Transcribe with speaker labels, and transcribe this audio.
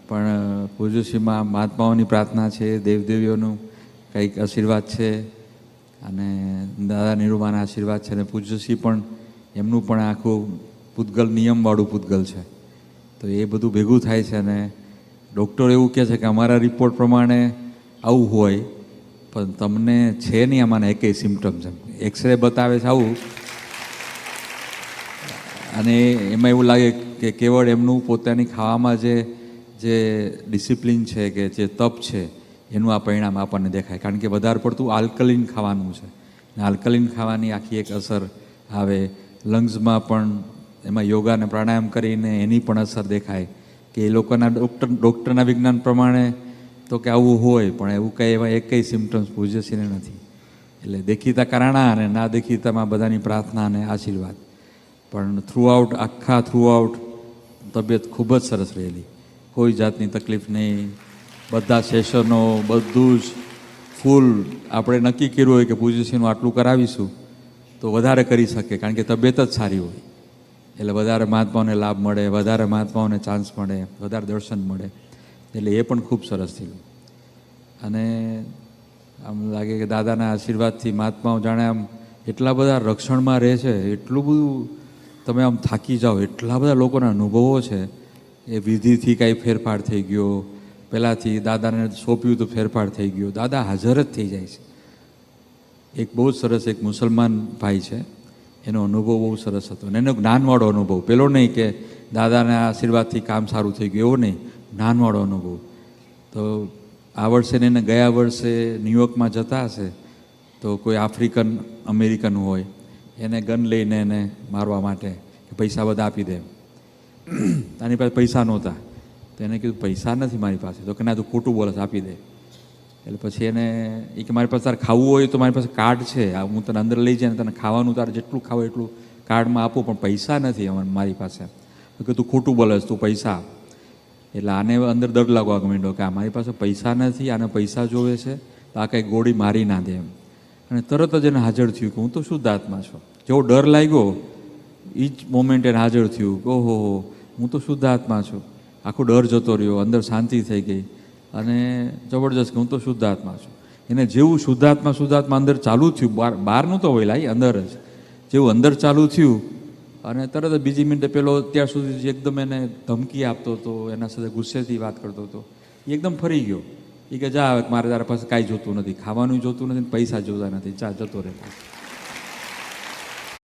Speaker 1: પણ પૂજ્યશ્રીમાં મહાત્માઓની પ્રાર્થના છે, દેવદેવીઓનું કંઈક આશીર્વાદ છે અને દાદા નિરૂમાના આશીર્વાદ છે. અને પૂજ્યશ્રી પણ એમનું પણ આખું પૂતગલ નિયમવાળું પૂતગલ છે. તો એ બધું ભેગું થાય છે. અને ડૉક્ટર એવું કહે છે કે અમારા રિપોર્ટ પ્રમાણે આવું હોય, પણ તમને છે નહીં આમાંના એકેય સિમ્ટમ્સ. એક્સરે બતાવે છે આવું, અને એમાં એવું લાગે કે કેવળ એમનું પોતાની ખાવામાં જે ડિસિપ્લિન છે કે જે તપ છે એનું આ પરિણામ આપણને દેખાય. કારણ કે વધારે પડતું આલ્કલીન ખાવાનું છે, ને આલ્કલીન ખાવાની આખી એક અસર આવે. લંગ્સમાં પણ એમાં યોગા અને પ્રાણાયામ કરીને એની પણ અસર દેખાય કે એ લોકોના ડૉક્ટરના વિજ્ઞાન પ્રમાણે તો કે આવું હોય, પણ એવું કંઈ એવા એકેય સિમ્ટમ્સ પૂજ્યશ્રીને નથી. એટલે દેખીતા કારણા અને ના દેખીતામાં બધાની પ્રાર્થના અને આશીર્વાદ. પણ આખા થ્રુઆઉટ તબિયત ખૂબ જ સરસ રહેલી, કોઈ જાતની તકલીફ નહીં. બધા સેશનો બધું જ ફૂલ. આપણે નક્કી કર્યું હોય કે પૂજ્યશ્રીનું આટલું કરાવીશું તો વધારે કરી શકે, કારણ કે તબિયત જ સારી હોય. એટલે વધારે મહાત્માઓને લાભ મળે, વધારે મહાત્માઓને ચાન્સ મળે, વધારે દર્શન મળે. એટલે એ પણ ખૂબ સરસ થયું. અને આમ લાગે કે દાદાના આશીર્વાદથી મહાત્માઓ જાણે આમ એટલા બધા રક્ષણમાં રહે છે, એટલું બધું તમે આમ થાકી જાઓ, એટલા બધા લોકોના અનુભવો છે. એ વિધિથી કાંઈ ફેરફાર થઈ ગયો, પહેલાંથી દાદાને સોંપ્યું તો ફેરફાર થઈ ગયો, દાદા હાજર જ થઈ જાય છે. એક બહુ જ સરસ એક મુસલમાન ભાઈ છે, એનો અનુભવ બહુ સરસ હતો. અને એનો જ્ઞાનવાળો અનુભવ, પેલો નહીં કે દાદાના આશીર્વાદથી કામ સારું થઈ ગયું, એવો નહીં, જ્ઞાનવાળો અનુભવ. તો આ વર્ષે ને એને ગયા વર્ષે ન્યૂયોર્કમાં જતા હશે તો કોઈ આફ્રિકન અમેરિકન હોય, એને ગન લઈને એને મારવા માટે કે પૈસા બધા આપી દે. આની પાસે પૈસા નહોતા, તો એને કીધું પૈસા નથી મારી પાસે. તો કે ના, તું ખોટું બોલસ, આપી દે. એટલે પછી એને એ કે મારી પાસે તારે ખાવું હોય તો મારી પાસે કાર્ડ છે, હું તને અંદર લઈ જાય ને તને ખાવાનું તારે જેટલું ખાવ એટલું કાર્ડમાં આપું, પણ પૈસા નથી મારી પાસે. તો કે તું ખોટું બોલસ, તું પૈસા આપ. એટલે આને અંદર ડર લાગવા માંડ્યો કે આ મારી પાસે પૈસા નથી, આને પૈસા જોવે છે, તો આ કંઈ ગોળી મારી ના દે એમ. અને તરત જ એને હાજર થયું કે હું તો શુદ્ધ આત્મા છું. જેવો ડર લાગ્યો એ જ મોમેન્ટ એને હાજર થયું કે ઓહો, હું તો શુદ્ધ આત્મા છું. આખો ડર જતો રહ્યો, અંદર શાંતિ થઈ ગઈ અને જબરજસ્ત કે હું તો શુદ્ધ આત્મા છું. એને જેવું શુદ્ધાત્મા અંદર ચાલુ થયું, બહાર નહોતો હોય લાઈ, અંદર જ જેવું અંદર ચાલુ થયું, અને તરત જ બીજી મિનિટે પેલો અત્યાર સુધી એકદમ એને ધમકી આપતો હતો, એના સાથે ગુસ્સેથી વાત કરતો હતો, એ એકદમ ફરી ગયો. એ કે જા, મારે તારા પાસે કાંઈ જોતું નથી, ખાવાનું જોતું નથી, પૈસા જોતા નથી, જા જતો રહે.